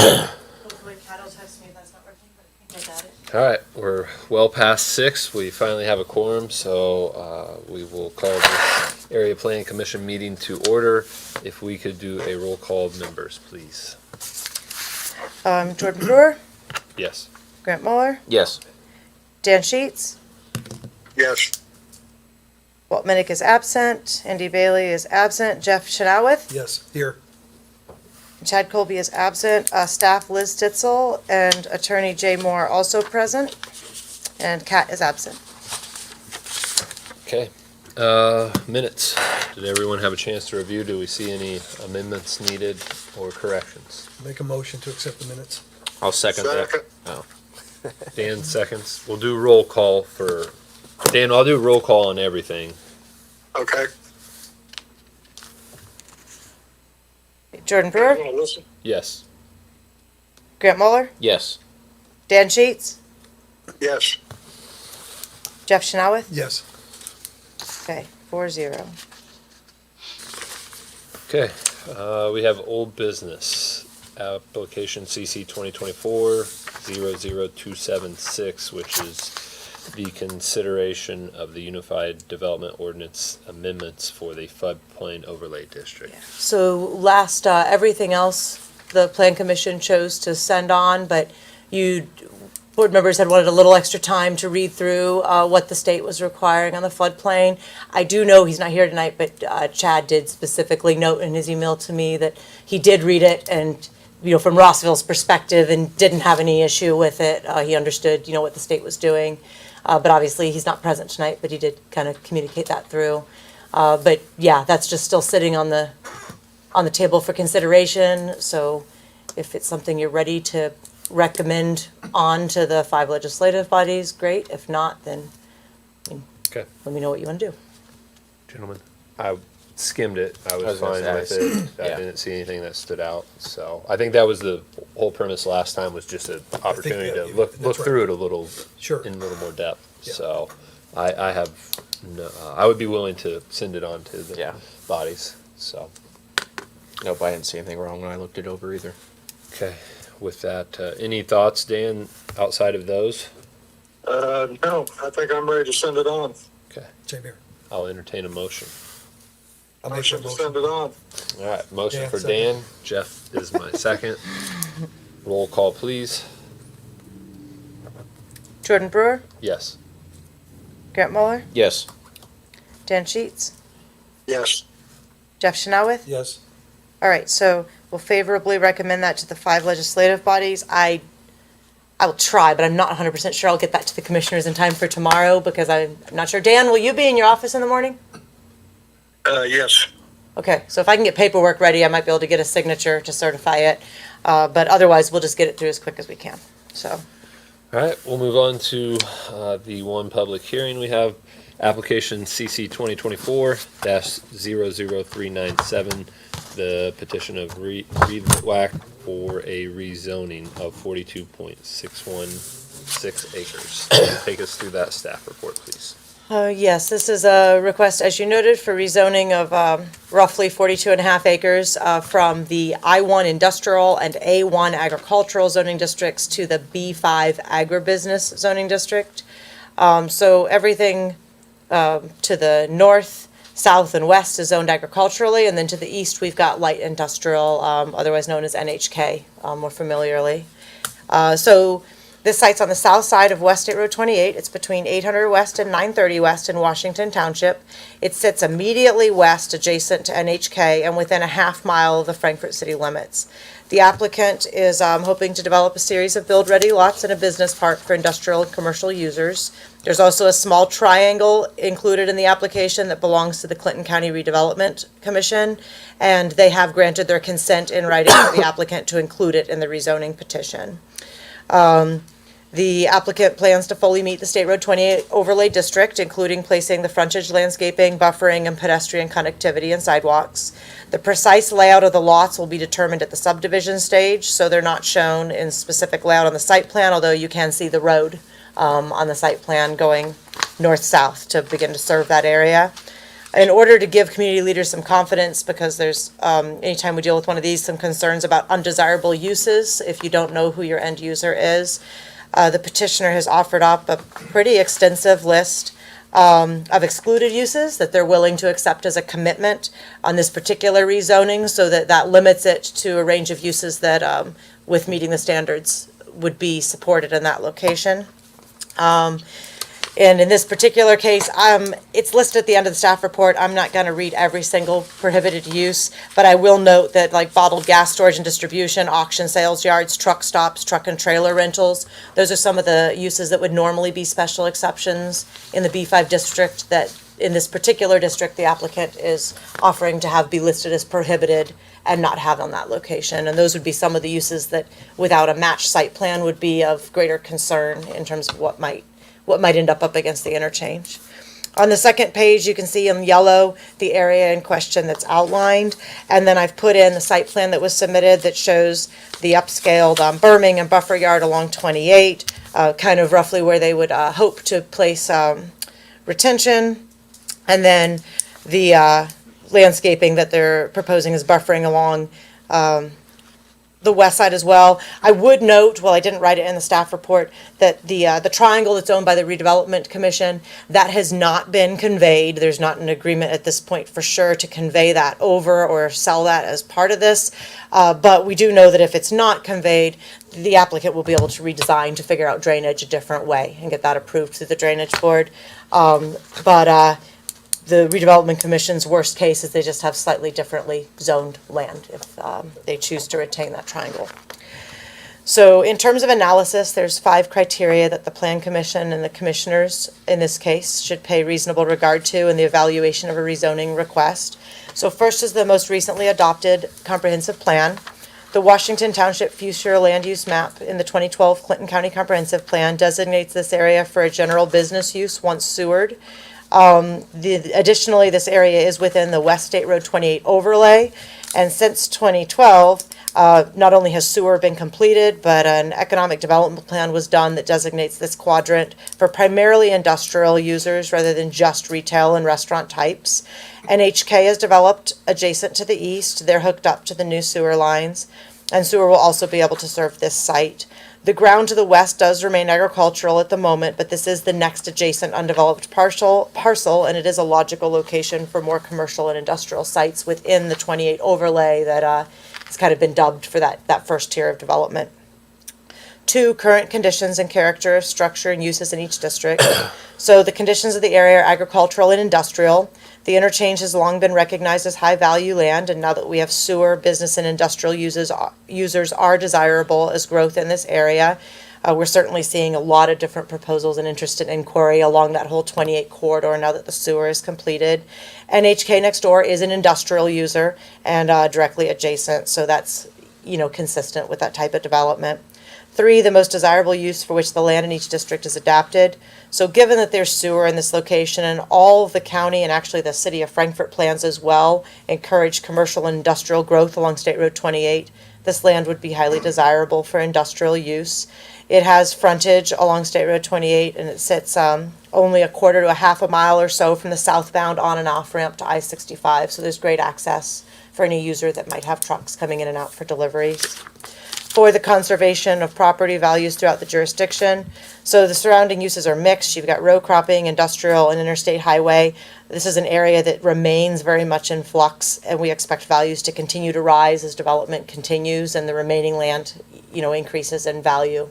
Hopefully Cat will text me if that's not working, but I think I got it. All right, we're well past 6. We finally have a quorum, so we will call this Area Planning Commission meeting to order. If we could do a roll call of members, please. Jordan Brewer, Yes. Grant Muller, Yes. Dan Sheets, Yes. Walt Minnick is absent, Andy Bailey is absent, Jeff Chanowith, Yes, here. Chad Colby is absent, staff Liz Stitzel, and Attorney Jay Moore also present, and Cat is absent. Okay. Minutes. Did everyone have a chance to review? Do we see any amendments needed or corrections? Make a motion to accept the minutes. I'll second that. Second. Dan seconds. We'll do roll call for, Dan, I'll do roll call on everything. Okay. Jordan Brewer, Listen. Yes. Grant Muller, Yes. Dan Sheets, Yes. Jeff Chanowith, Yes. okay, 4-0. Okay, we have old business, application CC 2024-00276, which is the consideration of the Unified Development Ordinance amendments for the floodplain overlay district. So last, everything else, the Plan Commission chose to send on, but board members had wanted a little extra time to read through what the state was requiring on the floodplain. I do know he's not here tonight, but Chad did specifically note in his email to me that he did read it and, from Rossville's perspective, and didn't have any issue with it. He understood, what the state was doing. But obviously, he's not present tonight, but he did kind of communicate that through. But yeah, that's just still sitting on the table for consideration. So if it's something you're ready to recommend on to the 5 legislative bodies, great. If not, then Okay, let me know what you want to do. gentlemen, I skimmed it. I was was gonna fine with say, it. I yeah. didn't see anything that stood out. So I think that was the whole premise last time, was just an opportunity to look that's right. through it a little Sure. in a little more depth. Yeah. So I have no, I would be willing to send it on to the Yeah. bodies. So, Nope, I didn't see anything wrong when I looked it over either. okay. With that, any thoughts, Dan, outside of those? No, I think I'm ready to send it on. Okay. Same here. I'll entertain a motion. I'll make Motion that to send it on. All right, motion Dan, for second. Dan. Jeff is my second. Roll call, please. Jordan Brewer, Yes. Grant Muller, Yes. Dan Sheets, Yes. Jeff Chanowith. Yes. All right, so we'll favorably recommend that to the 5 legislative bodies. I will try, but I'm not 100% sure I'll get that to the commissioners in time for tomorrow, because I'm not sure. Dan, will you be in your office in the morning? Yes. Okay, so if I can get paperwork ready, I might be able to get a signature to certify it. But otherwise, we'll just get it through as quick as we can. So, All right, we'll move on to the one public hearing we have. Application CC 2024-00397, the petition of Reed Wack for a rezoning of 42.616 acres. Take us through that staff report, please. yes, this is a request, as you noted, for rezoning of roughly 42.5 acres from the I-1 industrial and A-1 agricultural zoning districts to the B-5 agribusiness zoning district. So everything to the north, south, and west is zoned agriculturally, and then to the east, we've got light industrial, otherwise known as NHK, more familiarly. So this site's on the south side of West State Road 28. It's between 800 West and 930 West in Washington Township. It sits immediately west, adjacent to NHK, and within a half mile of the Frankfort city limits. The applicant is hoping to develop a series of build-ready lots and a business park for industrial and commercial users. There's also a small triangle included in the application that belongs to the Clinton County Redevelopment Commission, and they have granted their consent in writing for the applicant to include it in the rezoning petition. The applicant plans to fully meet the State Road 28 overlay district, including placing the frontage landscaping, buffering, and pedestrian connectivity and sidewalks. The precise layout of the lots will be determined at the subdivision stage, so they're not shown in specific layout on the site plan, although you can see the road on the site plan going north-south to begin to serve that area. In order to give community leaders some confidence, because there's, anytime we deal with one of these, some concerns about undesirable uses, if you don't know who your end user is, the petitioner has offered up a pretty extensive list of excluded uses that they're willing to accept as a commitment on this particular rezoning, so that that limits it to a range of uses that, with meeting the standards, would be supported in that location. And in this particular case, it's listed at the end of the staff report. I'm not going to read every single prohibited use, but I will note that like bottled gas storage and distribution, auction sales yards, truck stops, truck and trailer rentals, those are some of the uses that would normally be special exceptions in the B5 district that in this particular district, the applicant is offering to have be listed as prohibited and not have on that location. And those would be some of the uses that without a match site plan would be of greater concern in terms of what might end up against the interchange. On the second page, you can see in yellow the area in question that's outlined, and then I've put in the site plan that was submitted that shows the upscaled berming and buffer yard along 28, kind of roughly where they would hope to place retention, and then the landscaping that they're proposing is buffering along the west side as well. I would note, while I didn't write it in the staff report, that the triangle that's owned by the Redevelopment Commission, that has not been conveyed. There's not an agreement at this point for sure to convey that over or sell that as part of this. But we do know that if it's not conveyed, the applicant will be able to redesign to figure out drainage a different way and get that approved through the Drainage Board. The Redevelopment Commission's worst case is they just have slightly differently zoned land if they choose to retain that triangle. So in terms of analysis, there's 5 criteria that the Plan Commission and the commissioners in this case should pay reasonable regard to in the evaluation of a rezoning request. So first is the most recently adopted comprehensive plan. The Washington Township Future Land Use Map in the 2012 Clinton County Comprehensive Plan designates this area for a general business use once sewered. Additionally, this area is within the West State Road 28 overlay, and since 2012, not only has sewer been completed, but an economic development plan was done that designates this quadrant for primarily industrial users rather than just retail and restaurant types. NHK is developed adjacent to the east. They're hooked up to the new sewer lines, and sewer will also be able to serve this site. The ground to the west does remain agricultural at the moment, but this is the next adjacent undeveloped parcel, and it is a logical location for more commercial and industrial sites within the 28 overlay that has kind of been dubbed for that first tier of development. 2, current conditions and character of structure and uses in each district. So the conditions of the area are agricultural and industrial. The interchange has long been recognized as high-value land, and now that we have sewer, business, and industrial users are desirable as growth in this area. We're certainly seeing a lot of different proposals and interest in inquiry along that whole 28 corridor now that the sewer is completed. NHK next door is an industrial user and directly adjacent, so that's consistent with that type of development. 3, the most desirable use for which the land in each district is adapted. So given that there's sewer in this location and all of the county and actually the city of Frankfort plans as well encourage commercial and industrial growth along State Road 28, this land would be highly desirable for industrial use. It has frontage along State Road 28 and it sits only a quarter to a half a mile or so from the southbound on and off ramp to I-65. So there's great access for any user that might have trucks coming in and out for deliveries. For the conservation of property values throughout the jurisdiction. So the surrounding uses are mixed. You've got row cropping, industrial, and interstate highway. This is an area that remains very much in flux, and we expect values to continue to rise as development continues and the remaining land, increases in value.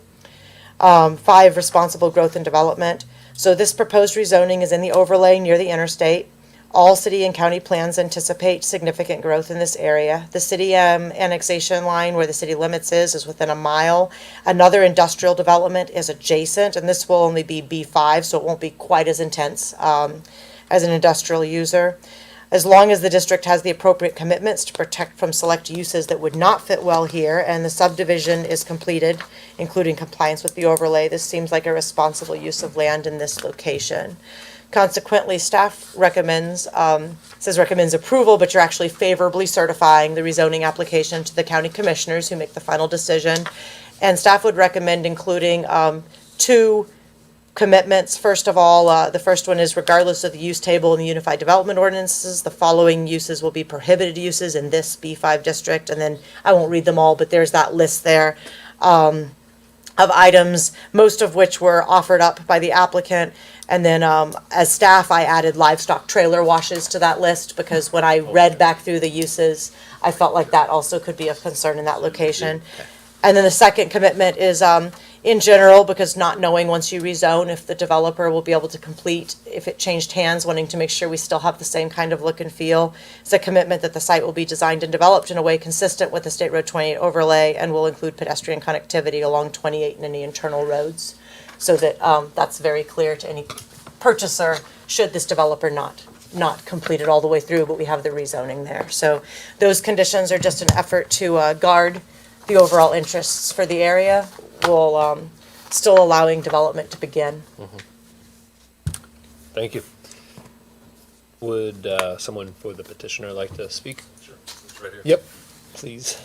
5, responsible growth and development. So this proposed rezoning is in the overlay near the interstate. All city and county plans anticipate significant growth in this area. The city annexation line where the city limits is within a mile. Another industrial development is adjacent, and this will only be B5, so it won't be quite as intense as an industrial user. As long as the district has the appropriate commitments to protect from select uses that would not fit well here, and the subdivision is completed, including compliance with the overlay, this seems like a responsible use of land in this location. Consequently, staff recommends approval, but you're actually favorably certifying the rezoning application to the county commissioners who make the final decision. And staff would recommend including 2 commitments. First of all, the first one is regardless of the use table in the Unified Development Ordinances, the following uses will be prohibited uses in this B5 district. And then I won't read them all, but there's that list there of items, most of which were offered up by the applicant. And then as staff, I added livestock trailer washes to that list because when I read back through the uses, I felt like that also could be of concern in that location. And then the second commitment is in general, because not knowing once you rezone if the developer will be able to complete, if it changed hands, wanting to make sure we still have the same kind of look and feel. It's a commitment that the site will be designed and developed in a way consistent with the State Road 28 overlay and will include pedestrian connectivity along 28 and any internal roads. So that that's very clear to any purchaser should this developer not complete it all the way through, but we have the rezoning there. So those conditions are just an effort to guard the overall interests for the area, while still allowing development to begin. Thank you. Would someone for the petitioner like to speak? Sure, it's right here. Yep, please.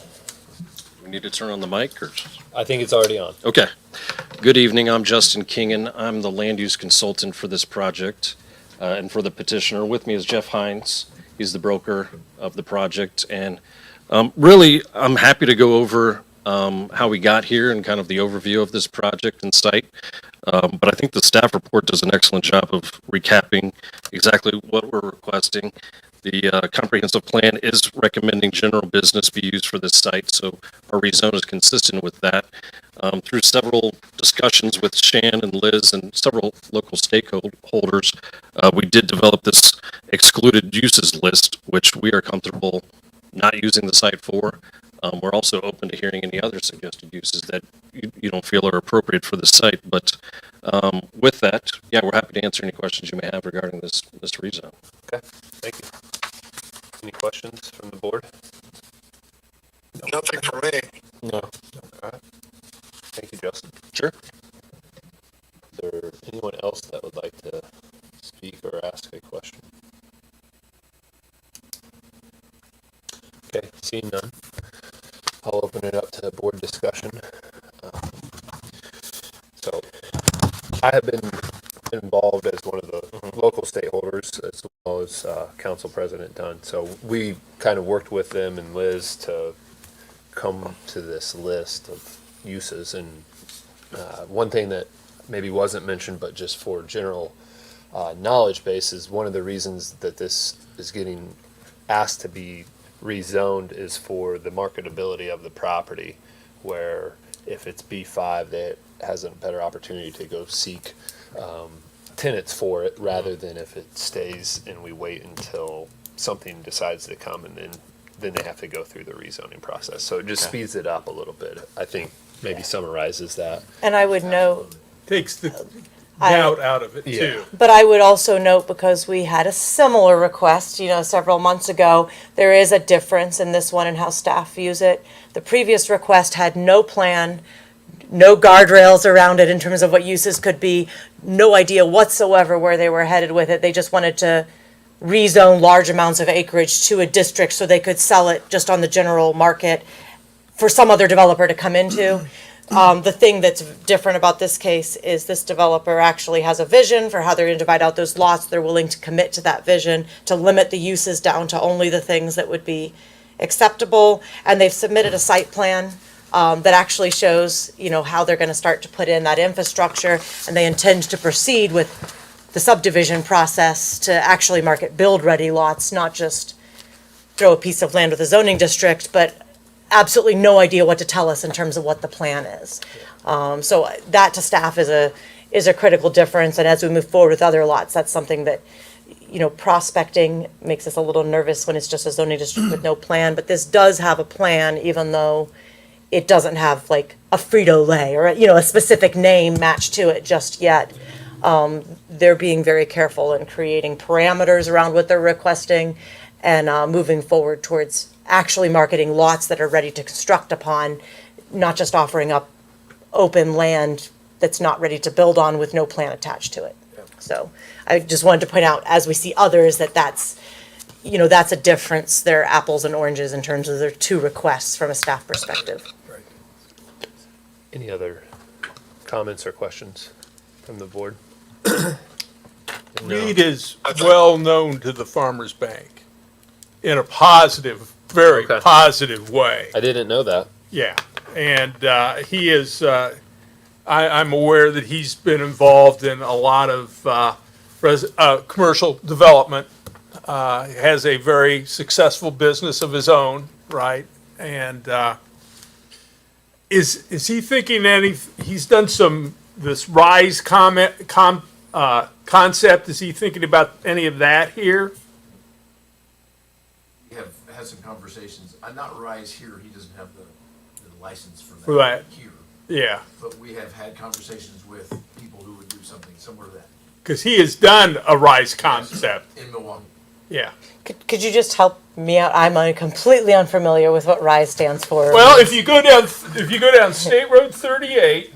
We need to turn on the mic or? I think it's already on. Okay. Good evening, I'm Justin Kingen. I'm the land use consultant for this project and for the petitioner. With me is Jeff Hines. He's the broker of the project. And really, I'm happy to go over how we got here and kind of the overview of this project and site. But I think the staff report does an excellent job of recapping exactly what we're requesting. The comprehensive plan is recommending general business be used for this site, so our rezone is consistent with that. Through several discussions with Shan and Liz and several local stakeholders, we did develop this excluded uses list, which we are comfortable not using the site for. We're also open to hearing any other suggested uses that you don't feel are appropriate for the site. But with that, yeah, we're happy to answer any questions you may have regarding this rezone. Okay, thank you. Any questions from the board? Nothing for me. No. All right. Thank you, Justin. Sure. Is there anyone else that would like to speak or ask a question? Okay, seeing none, I'll open it up to board discussion. So, I have been involved as one of the local stakeholders as well as council president Dunn. So we kind of worked with them and Liz to come to this list of uses. And one thing that maybe wasn't mentioned, but just for general knowledge base, is one of the reasons that this is getting asked to be rezoned is for the marketability of the property, where if it's B5, that has a better opportunity to go seek tenants for it, rather than if it stays and we wait until something decides to come and then they have to go through the rezoning process. So it just speeds it up a little bit. I think maybe summarizes that. And I would note, Takes the doubt out of it too. but I would also note, because we had a similar request, several months ago, there is a difference in this one and how staff views it. The previous request had no plan, no guardrails around it in terms of what uses could be, no idea whatsoever where they were headed with it. They just wanted to rezone large amounts of acreage to a district so they could sell it just on the general market for some other developer to come into. The thing that's different about this case is this developer actually has a vision for how they're going to divide out those lots. They're willing to commit to that vision, to limit the uses down to only the things that would be acceptable. And they've submitted a site plan that actually shows, how they're going to start to put in that infrastructure. And they intend to proceed with the subdivision process to actually market build-ready lots, not just throw a piece of land with a zoning district, but absolutely no idea what to tell us in terms of what the plan is. So that to staff is a critical difference. And as we move forward with other lots, that's something that, prospecting makes us a little nervous when it's just a zoning district with no plan. But this does have a plan, even though it doesn't have like a Frito-Lay or, a specific name matched to it just yet. They're being very careful in creating parameters around what they're requesting and moving forward towards actually marketing lots that are ready to construct upon, not just offering up open land that's not ready to build on with no plan attached to it. So I just wanted to point out, as we see others, that's a difference. They're apples and oranges in terms of their two requests from a staff perspective. Any other comments or questions from the board? Reed is well known to the Farmers Bank in a positive, very Okay. positive way. I didn't know that. Yeah, and he is. I'm aware that he's been involved in a lot of commercial development. Has a very successful business of his own, right? And is he thinking any? He's done this RISE concept. Is he thinking about any of that here? We have had some conversations, not Rise here, he doesn't have the license for For that. here. Yeah, But we have had conversations with people who would do something similar to that because he has done a RISE concept. in Milwaukee. Yeah. Could you just help me out? I'm completely unfamiliar with what RISE stands for. Well, if you go down State Road 38,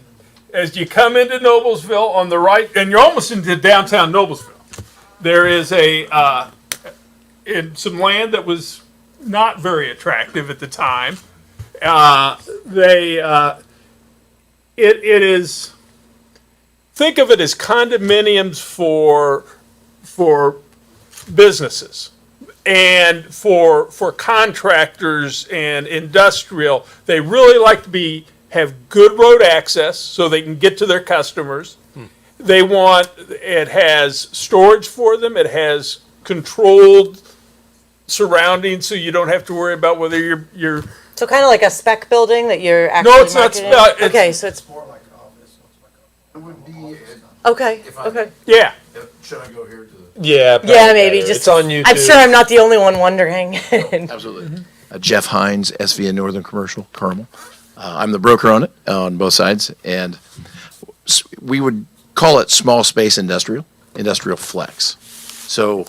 as you come into Noblesville on the right, and you're almost into downtown Noblesville, there is in some land that was not very attractive at the time. It is, think of it as condominiums for businesses. And for contractors and industrial, they really like to have good road access so they can get to their customers. It has storage for them. It has controlled surroundings, so you don't have to worry about whether you're. So kind of like a spec building that you're actually No, it's not marketing? spec, it's- Okay, so it's, More like an office. It would be, okay, If I- okay. Yeah. should I go here to the? Yeah. Yeah, maybe, just. It's on YouTube. I'm sure I'm not the only one wondering. Absolutely. Jeff Hines, SV and Northern Commercial, Carmel. I'm the broker on it, on both sides, and we would call it small space industrial flex. So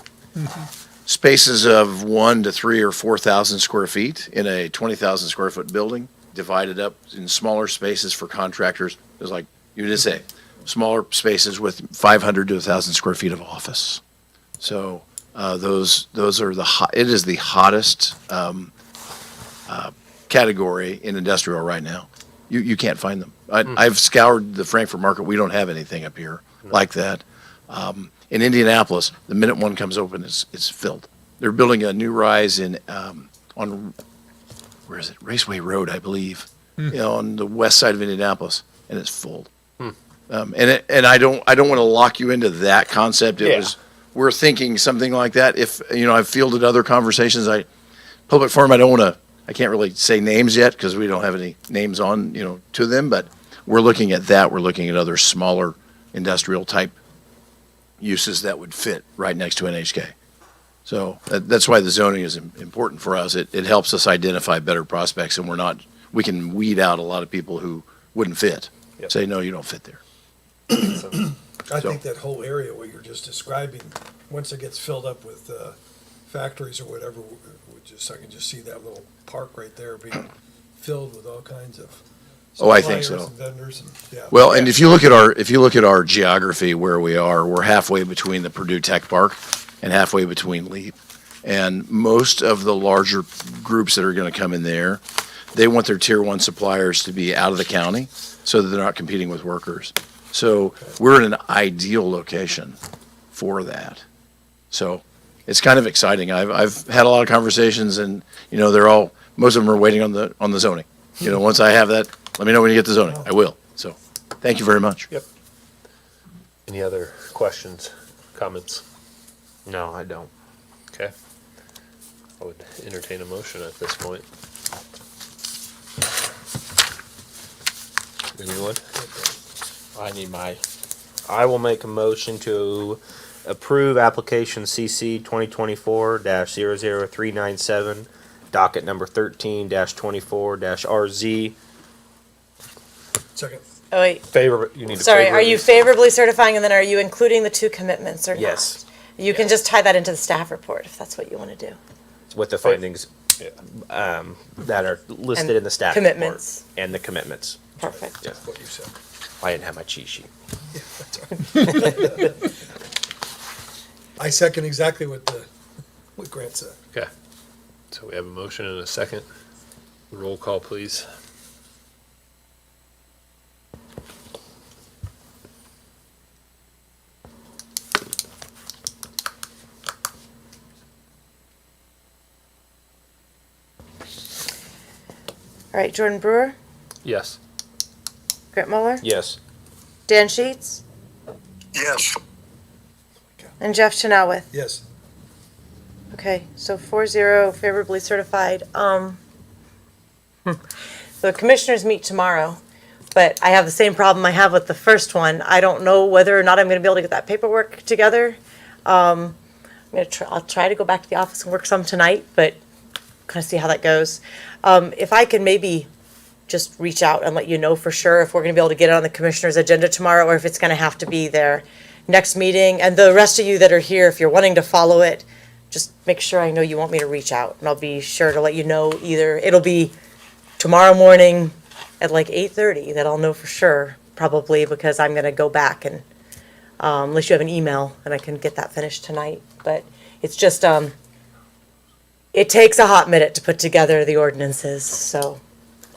spaces of 1 to 3 or 4,000 square feet in a 20,000 square foot building, divided up in smaller spaces for contractors. It's like you just say, smaller spaces with 500 to 1,000 square feet of office. So those are it is the hottest category in industrial right now. You can't find them. I've scoured the Frankfurt market. We don't have anything up here like that. In Indianapolis, the minute one comes open, it's filled. They're building a new rise on where is it? Raceway Road, I believe, on the west side of Indianapolis, and it's full. And I don't want to lock you into that concept. We're thinking something like that. If I've fielded other conversations. Public forum, I can't really say names yet because we don't have any names on to them. But we're looking at that. We're looking at other smaller industrial type uses that would fit right next to NHK. So that's why the zoning is important for us. It helps us identify better prospects, and we can weed out a lot of people who wouldn't fit. Yep. Say no, you don't fit there. I think that whole area what you're just describing, once it gets filled up with factories or whatever, I can just see that little park right there being filled with all kinds of Oh, I think suppliers so. and vendors and, yeah. Well, and if you look at our geography where we are, we're halfway between the Purdue Tech Park and halfway between LEAP. And most of the larger groups that are going to come in there, they want their tier 1 suppliers to be out of the county so that they're not competing with workers. So we're in an ideal location for that. So it's kind of exciting. I've had a lot of conversations, and most of them are waiting on the zoning. Once I have that, let me know when you get the zoning. I will. So thank you very much. Yep. Any other questions, comments? No, I don't. Okay. I would entertain a motion at this point. Anyone? I will make a motion to approve application CC 2024-00397, docket number 13-24-RZ. Second, Oh, wait, You need to sorry, are you favorably- favorably certifying, and then are you including the 2 commitments or not? Yes. You can just tie that into the staff report if that's what you want to do. With the findings Yeah. that are listed And in the staff report. commitments. And the commitments. Perfect. Yeah. what you said. I didn't have my cheat sheet. I second exactly what Grant said. Okay. So we have a motion and a second. Roll call, please. All right, Jordan Brewer, Yes. Grant Muller, Yes. Dan Sheets, Yes. and Jeff Chanelwith. Yes. Okay, so 4-0 favorably certified. The commissioners meet tomorrow, but I have the same problem I have with the first one. I don't know whether or not I'm gonna be able to get that paperwork together. I'll try to go back to the office and work some tonight, but kind of see how that goes. If I can maybe just reach out and let you know for sure if we're gonna be able to get it on the commissioner's agenda tomorrow, or if it's gonna have to be their next meeting. And the rest of you that are here, if you're wanting to follow it, just make sure I know you want me to reach out, and I'll be sure to let you know either, it'll be tomorrow morning at like 8:30 that I'll know for sure, probably, because I'm gonna go back and, unless you have an email, and I can get that finished tonight. But it's just, it takes a hot minute to put together the ordinances, so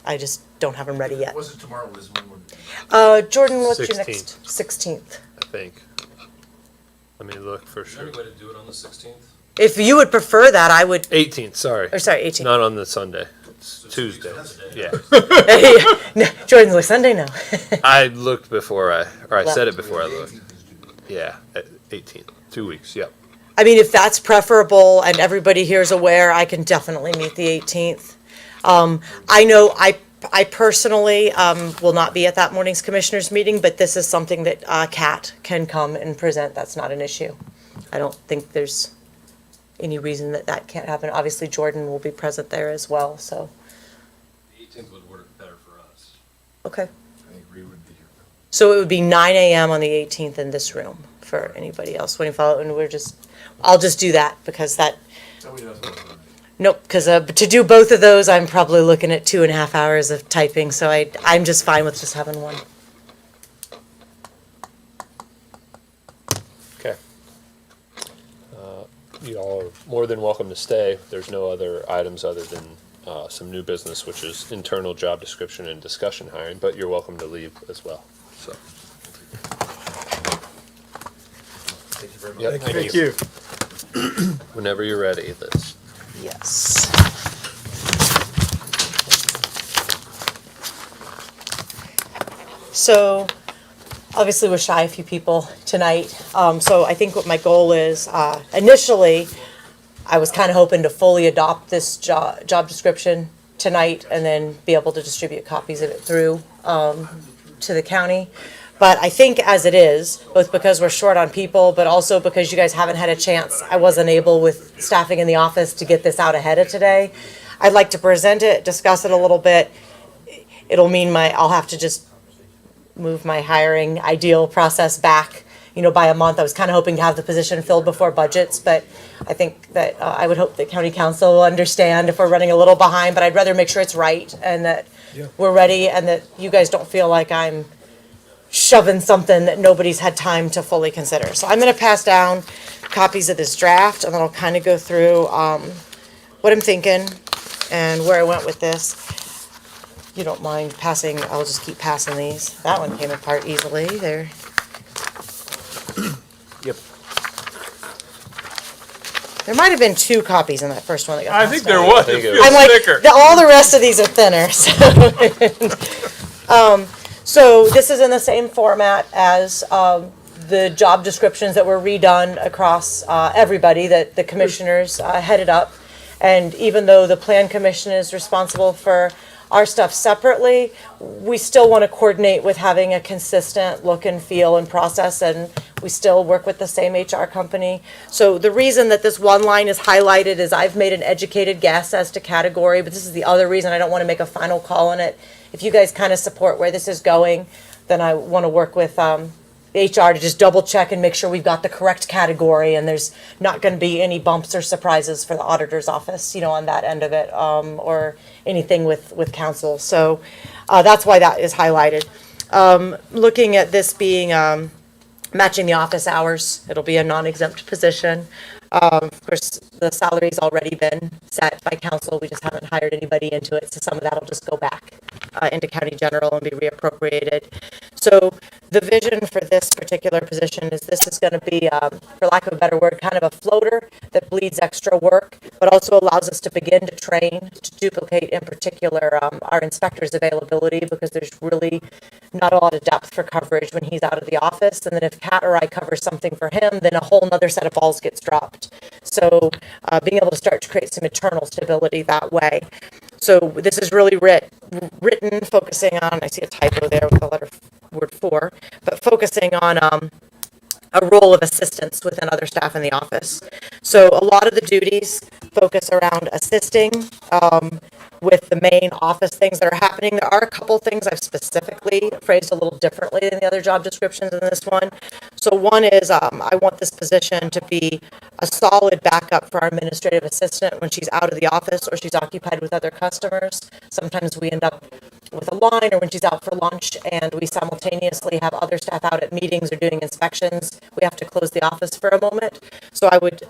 I just don't have them ready yet. Was it tomorrow, Liz? When would- Jordan, what's your 16th. next? 16th. I think. Let me look for sure. way to do it on the 16th? If you would prefer that, I would, 18th, sorry. or sorry, 18th. Not on the Sunday. It's Tuesday. Yeah. No, Jordan's like, Sunday now. I looked before I said it Left. before I looked. Yeah, 18th. 2 weeks, yep. I mean, if that's preferable and everybody here is aware, I can definitely meet the 18th. I know I personally will not be at that morning's commissioners meeting, but this is something that Kat can come and present. That's not an issue. I don't think there's any reason that that can't happen. Obviously, Jordan will be present there as well, so, The 18th would work better for us. okay. I think Reed would be here. So it would be 9 a.m. on the 18th in this room for anybody else wanting to follow, and I'll just do that because that, So we don't have to- nope, because to do both of those, I'm probably looking at 2.5 hours of typing, so I'm just fine with just having one. Okay. You all are more than welcome to stay. There's no other items other than some new business, which is internal job description and discussion hiring, but you're welcome to leave as well, so. Thank you very much. Yep, Thank you. Whenever you're ready, Liz. Yes. So, obviously, we're shy a few people tonight, so I think what my goal is, initially, I was kind of hoping to fully adopt this job description tonight and then be able to distribute copies of it through to the county. But I think as it is, both because we're short on people, but also because you guys haven't had a chance, I wasn't able with staffing in the office to get this out ahead of today. I'd like to present it, discuss it a little bit. It'll mean I'll have to just move my hiring ideal process back, by a month. I was kind of hoping to have the position filled before budgets, but I think that, I would hope that county council will understand if we're running a little behind, but I'd rather make sure it's right and that we're ready and that you guys don't feel like I'm shoving something that nobody's had time to fully consider. So I'm gonna pass down copies of this draft, and then I'll kind of go through what I'm thinking and where I went with this. If you don't mind passing, I'll just keep passing these. That one came apart easily there. Yep. There might have been 2 copies in that first one that got I passed think there out. was. think It it feels I'm like, thicker. all the rest of these are thinner, so. So this is in the same format as the job descriptions that were redone across everybody that the commissioners headed up. And even though the plan commission is responsible for our stuff separately, we still want to coordinate with having a consistent look and feel and process, and we still work with the same HR company. So the reason that this one line is highlighted is I've made an educated guess as to category, but this is the other reason I don't want to make a final call on it. If you guys kind of support where this is going, then I want to work with HR to just double check and make sure we've got the correct category and there's not going to be any bumps or surprises for the auditor's office, on that end of it, or anything with council. So that's why that is highlighted. Looking at this being matching the office hours, it'll be a non-exempt position. Of course, the salary's already been set by council, we just haven't hired anybody into it, so some of that'll just go back into county general and be reappropriated. So the vision for this particular position is this is going to be, for lack of a better word, kind of a floater that bleeds extra work, but also allows us to begin to train, to duplicate in particular our inspector's availability, because there's really not a lot of depth for coverage when he's out of the office. And then if Kat or I cover something for him, then a whole nother set of balls gets dropped. So being able to start to create some internal stability that way. So this is really written focusing on, I see a typo there with the word for, but focusing on a role of assistance within other staff in the office. So a lot of the duties focus around assisting with the main office things that are happening. There are a couple things I've specifically phrased a little differently than the other job descriptions in this one. So one is I want this position to be a solid backup for our administrative assistant when she's out of the office or she's occupied with other customers. Sometimes we end up with a line, or when she's out for lunch and we simultaneously have other staff out at meetings or doing inspections, we have to close the office for a moment. So I would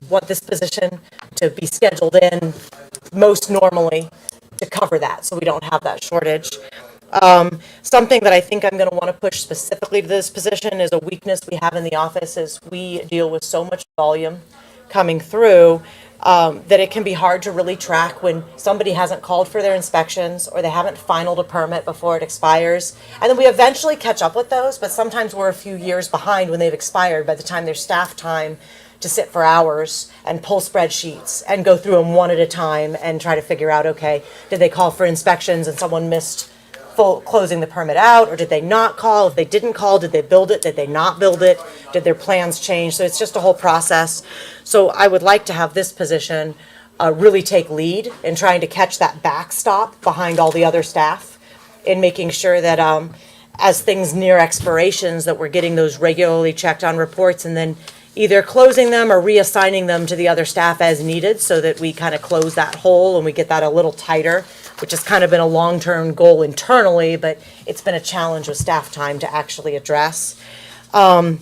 want this position to be scheduled in most normally to cover that, so we don't have that shortage. Something that I think I'm going to want to push specifically to this position is a weakness we have in the office is we deal with so much volume coming through that it can be hard to really track when somebody hasn't called for their inspections or they haven't finalized a permit before it expires. And then we eventually catch up with those, but sometimes we're a few years behind when they've expired by the time there's staff time to sit for hours and pull spreadsheets and go through them one at a time and try to figure out, okay, did they call for inspections and someone missed closing the permit out, or did they not call? If they didn't call, did they build it? Did they not build it? Did their plans change? So it's just a whole process. So I would like to have this position really take lead in trying to catch that backstop behind all the other staff in making sure that as things near expirations that we're getting those regularly checked on reports and then either closing them or reassigning them to the other staff as needed so that we kind of close that hole and we get that a little tighter, which has kind of been a long-term goal internally, but it's been a challenge with staff time to actually address. And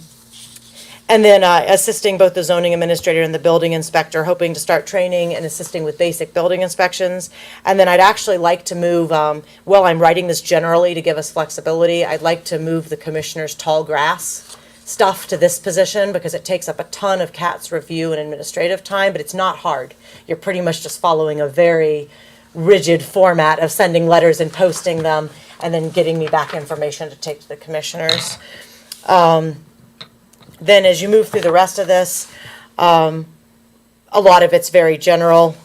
then assisting both the zoning administrator and the building inspector, hoping to start training and assisting with basic building inspections. And then I'd actually like to move, while I'm writing this generally to give us flexibility, I'd like to move the commissioner's tall grass stuff to this position because it takes up a ton of Kat's review and administrative time, but it's not hard. You're pretty much just following a very rigid format of sending letters and posting them and then getting me back information to take to the commissioners. Then as you move through the rest of this, a lot of it's very general.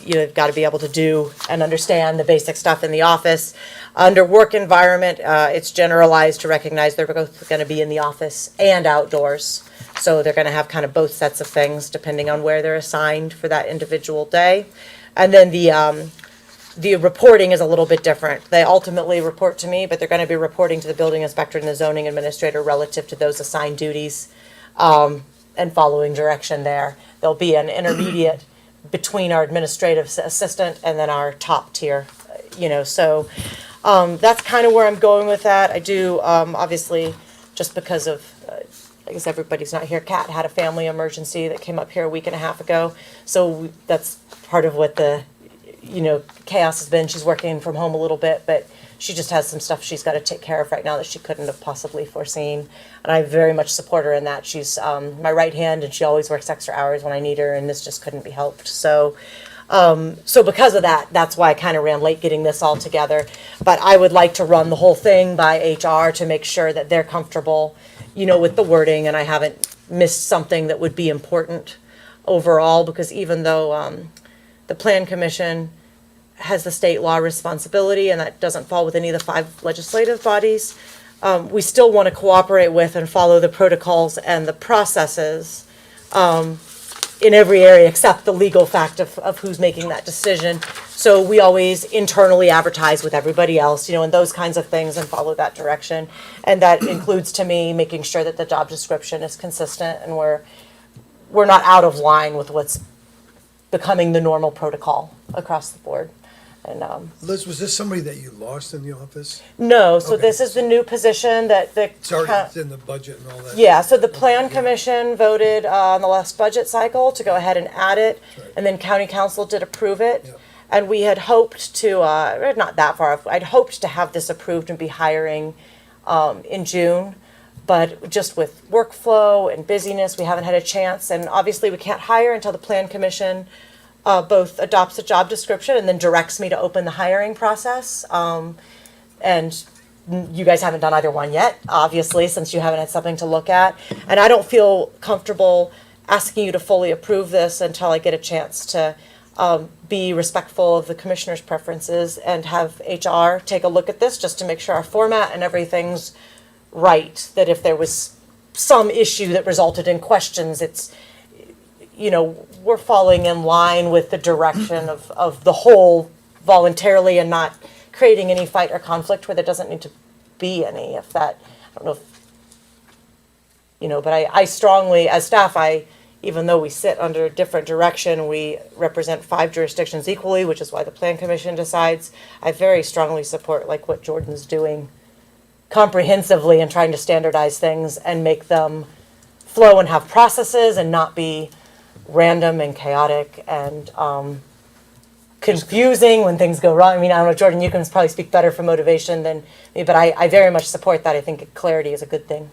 You've got to be able to do and understand the basic stuff in the office. Under work environment, it's generalized to recognize they're both going to be in the office and outdoors. So they're going to have kind of both sets of things depending on where they're assigned for that individual day. And then the reporting is a little bit different. They ultimately report to me, but they're going to be reporting to the building inspector and the zoning administrator relative to those assigned duties and following direction there. There'll be an intermediate between our administrative assistant and then our top tier, so that's kind of where I'm going with that. I do, obviously, just because of, I guess everybody's not here, Kat had a family emergency that came up here a week and a half ago. So that's part of what the, chaos has been. She's working from home a little bit, but she just has some stuff she's got to take care of right now that she couldn't have possibly foreseen. And I very much support her in that. She's my right hand, and she always works extra hours when I need her, and this just couldn't be helped. So because of that, that's why I kind of ran late getting this all together. But I would like to run the whole thing by HR to make sure that they're comfortable, with the wording, and I haven't missed something that would be important overall, because even though the Plan Commission has the state law responsibility, and that doesn't fall with any of the 5 legislative bodies, we still want to cooperate with and follow the protocols and the processes in every area except the legal fact of who's making that decision. So we always internally advertise with everybody else, and those kinds of things, and follow that direction. And that includes, to me, making sure that the job description is consistent and we're not out of line with what's becoming the normal protocol across the board. And Liz, was this somebody that you lost in the office? no, so Okay. this is the new position that the It's already it's in the budget and all that? yeah, so the Plan Commission voted on the last budget cycle to go ahead and add it, Right. and then County Council did approve it. Yeah. And we had hoped to, not that far off, I'd hoped to have this approved and be hiring in June. But just with workflow and busyness, we haven't had a chance. And obviously, we can't hire until the Plan Commission both adopts a job description and then directs me to open the hiring process. And you guys haven't done either one yet, obviously, since you haven't had something to look at. And I don't feel comfortable asking you to fully approve this until I get a chance to be respectful of the commissioner's preferences and have HR take a look at this just to make sure our format and everything's right. That if there was some issue that resulted in questions, it's, we're falling in line with the direction of the whole voluntarily and not creating any fight or conflict where there doesn't need to be any. If that, I don't know if, but I strongly, as staff, even though we sit under a different direction, we represent 5 jurisdictions equally, which is why the Plan Commission decides. I very strongly support like what Jordan's doing comprehensively and trying to standardize things and make them flow and have processes and not be random and chaotic and confusing when things go wrong. I mean, I don't know, Jordan, you can probably speak better for motivation than me, but I very much support that. I think clarity is a good thing.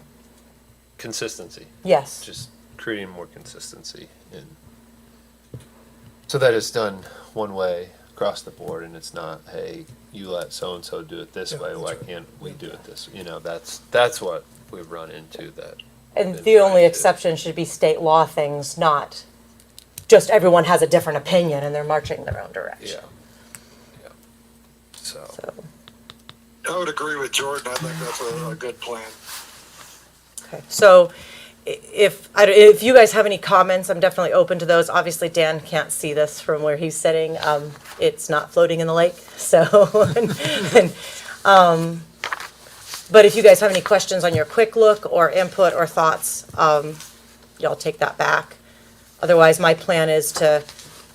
Consistency, Yes. just creating more consistency, and so that it's done one way across the board, and it's not, hey, you let so-and-so do it this Yeah, way, that's why right. can't we do it this, that's what we've run into that. And been the only trying to- exception should be state law things, not just everyone has a different opinion and they're marching their own direction. Yeah. So, So, I would agree with Jordan. I think that's a good plan. okay. So if you guys have any comments, I'm definitely open to those. Obviously, Dan can't see this from where he's sitting. It's not floating in the lake. So, but if you guys have any questions on your quick look or input or thoughts, y'all take that back. Otherwise, my plan is to,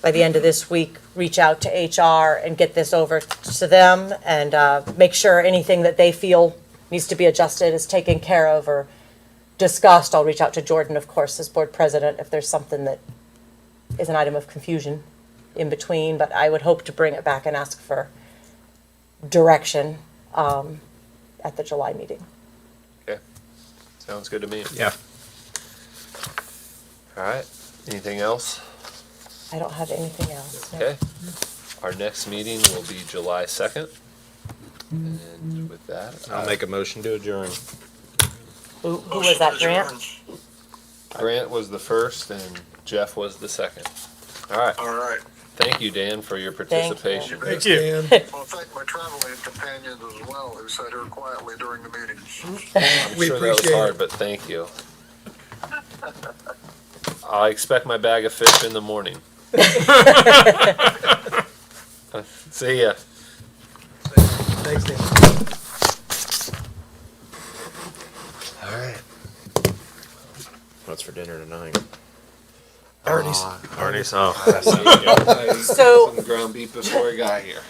by the end of this week, reach out to HR and get this over to them and make sure anything that they feel needs to be adjusted is taken care of or discussed. I'll reach out to Jordan, of course, as board president, if there's something that is an item of confusion in between, but I would hope to bring it back and ask for direction at the July meeting. okay, sounds good to me. Yeah. All right, anything else? I don't have anything else. no. Okay, our next meeting will be July 2nd, and with that, I'll make a motion to adjourn. Who was that, Grant? Grant was the first and Jeff was the second. All right, All right. thank you, Dan, for your Thank you. participation. Thanks, you. Dan. Well, thank my traveling companions as well who sat here quietly during the meeting. I'm We sure that was appreciate hard, it. but thank you. I expect my bag of fish in the morning. See ya. Thanks, Dan. All right. What's for dinner tonight? Arnie's. Arnie's, oh. So Some ground beef before I got here.